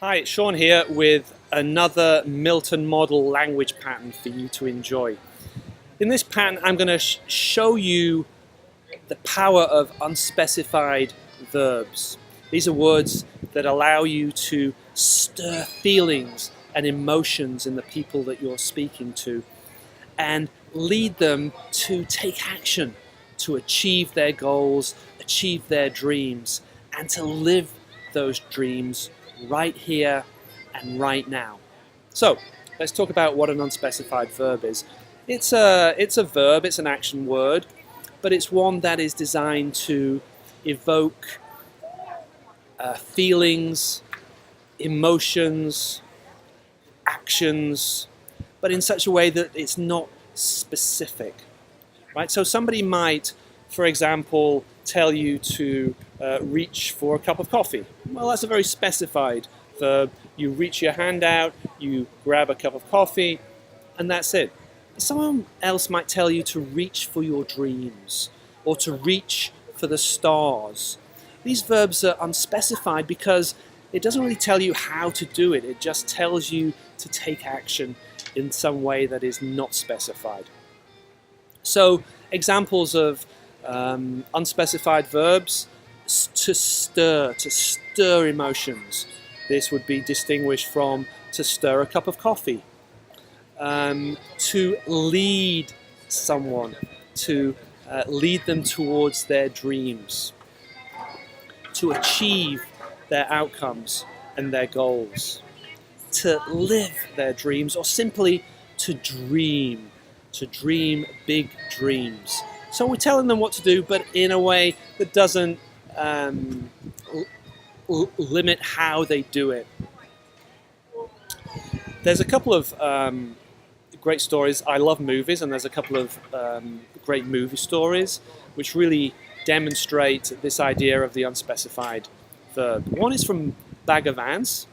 Hi, it's Sean here with another Milton model language pattern for you to enjoy. In this pattern, I'm going to show you the power of unspecified verbs. These are words that allow you to stir feelings and emotions in the people that you're speaking to and lead them to take action, to achieve their goals, achieve their dreams, and to live those dreams right here and right now. So let's talk about what an unspecified verb is. It's a verb, it's an action word, but it's one that is designed to evoke feelings, emotions, actions, but in such a way that it's not specific. Right? So somebody might, for example, tell you to reach for a cup of coffee. Well, that's a very specified verb. You reach your hand out, you grab a cup of coffee, and that's it. Someone else might tell you to reach for your dreams or to reach for the stars. These verbs are unspecified because it doesn't really tell you how to do it. It just tells you to take action in some way that is not specified. So examples of unspecified verbs: to stir emotions. This would be distinguished from to stir a cup of coffee. To lead someone, to lead them towards their dreams. To achieve their outcomes and their goals. To live their dreams, or simply to dream big dreams. So we're telling them what to do, but in a way that doesn't limit how they do it. There's a couple of great stories. I love movies, and there's a couple of great movie stories which really demonstrate this idea of the unspecified verb. One is from Bag of Ants,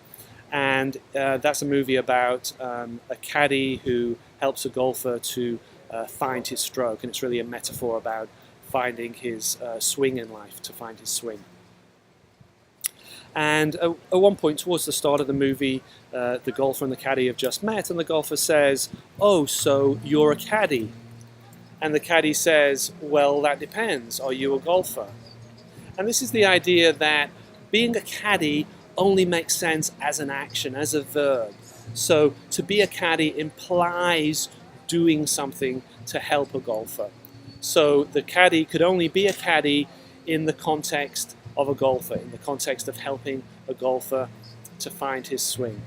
and that's a movie about a caddy who helps a golfer to find his stroke, and it's really a metaphor about finding his swing in life, to find his swing. And at one point towards the start of the movie, the golfer and the caddy have just met, and the golfer says, "Oh, so you're a caddy?" And the caddy says, "Well, that depends. Are you a golfer?" And this is the idea that being a caddy only makes sense as an action, as a verb. So to be a caddy implies doing something to help a golfer. So the caddy could only be a caddy in the context of a golfer, in the context of helping a golfer to find his swing.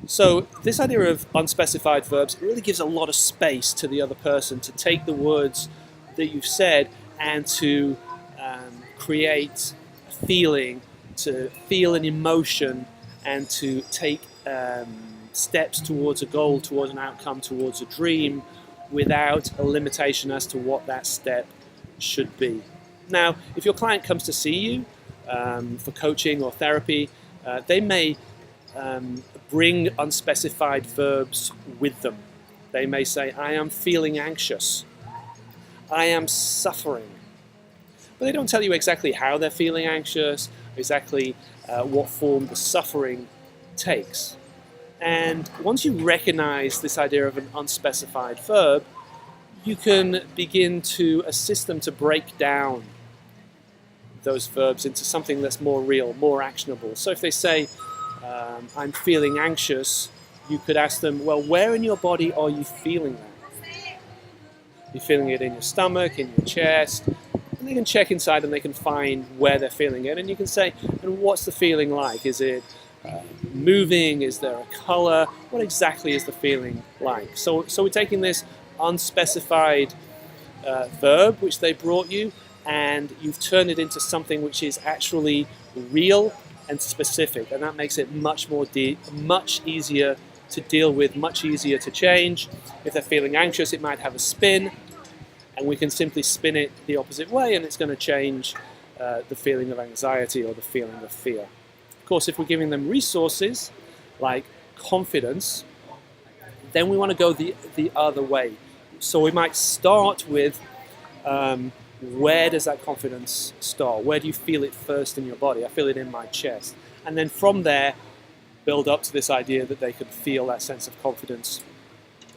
So this idea of unspecified verbs really gives a lot of space to the other person to take the words that you've said and to create a feeling, to feel an emotion, and to take steps towards a goal, towards an outcome, towards a dream, without a limitation as to what that step should be. Now, if your client comes to see you for coaching or therapy, they may bring unspecified verbs with them. They may say, "I am feeling anxious. I am suffering." But they don't tell you exactly how they're feeling anxious, exactly what form the suffering takes. And once you recognize this idea of an unspecified verb, you can begin to assist them to break down those verbs into something that's more real, more actionable. So if they say, "I'm feeling anxious," you could ask them, "Well, where in your body are you feeling that? You're feeling it in your stomach, in your chest?" And they can check inside and they can find where they're feeling it. And you can say, "And what's the feeling like? Is it moving? Is there a color? What exactly is the feeling like?" So we're taking this unspecified verb which they brought you, and you've turned it into something which is actually real and specific, and that makes it much easier to deal with, much easier to change. If they're feeling anxious, it might have a spin, and we can simply spin it the opposite way, and it's going to change the feeling of anxiety or the feeling of fear. Of course, if we're giving them resources like confidence, then we want to go the other way. So we might start with where does that confidence start? Where do you feel it first in your body? I feel it in my chest. and then from there build up to this idea that they can feel that sense of confidence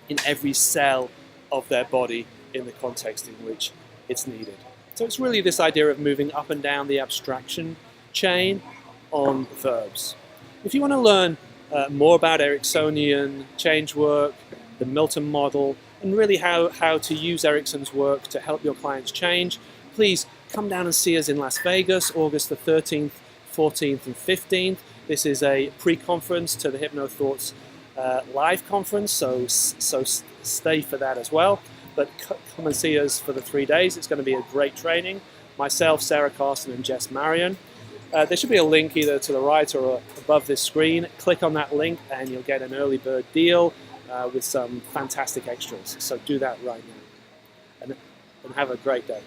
in every cell of their body in the context in which it's needed. So it's really this idea of moving up and down the abstraction chain on verbs. If you want to learn more about Ericksonian change work, the Milton model, and really how to use Erickson's work to help your clients change, please come down and see us in Las Vegas, August the 13th, 14th and 15th. This is a pre-conference to the Hypnothoughts live conference, so stay for that as well. But come and see us for the 3 days. It's going to be a great training. Myself, Sarah Carson, and Jess Marion. There should be a link either to the right or above this screen. Click on that link and you'll get an early bird deal with some fantastic extras. So do that right now. And have a great day.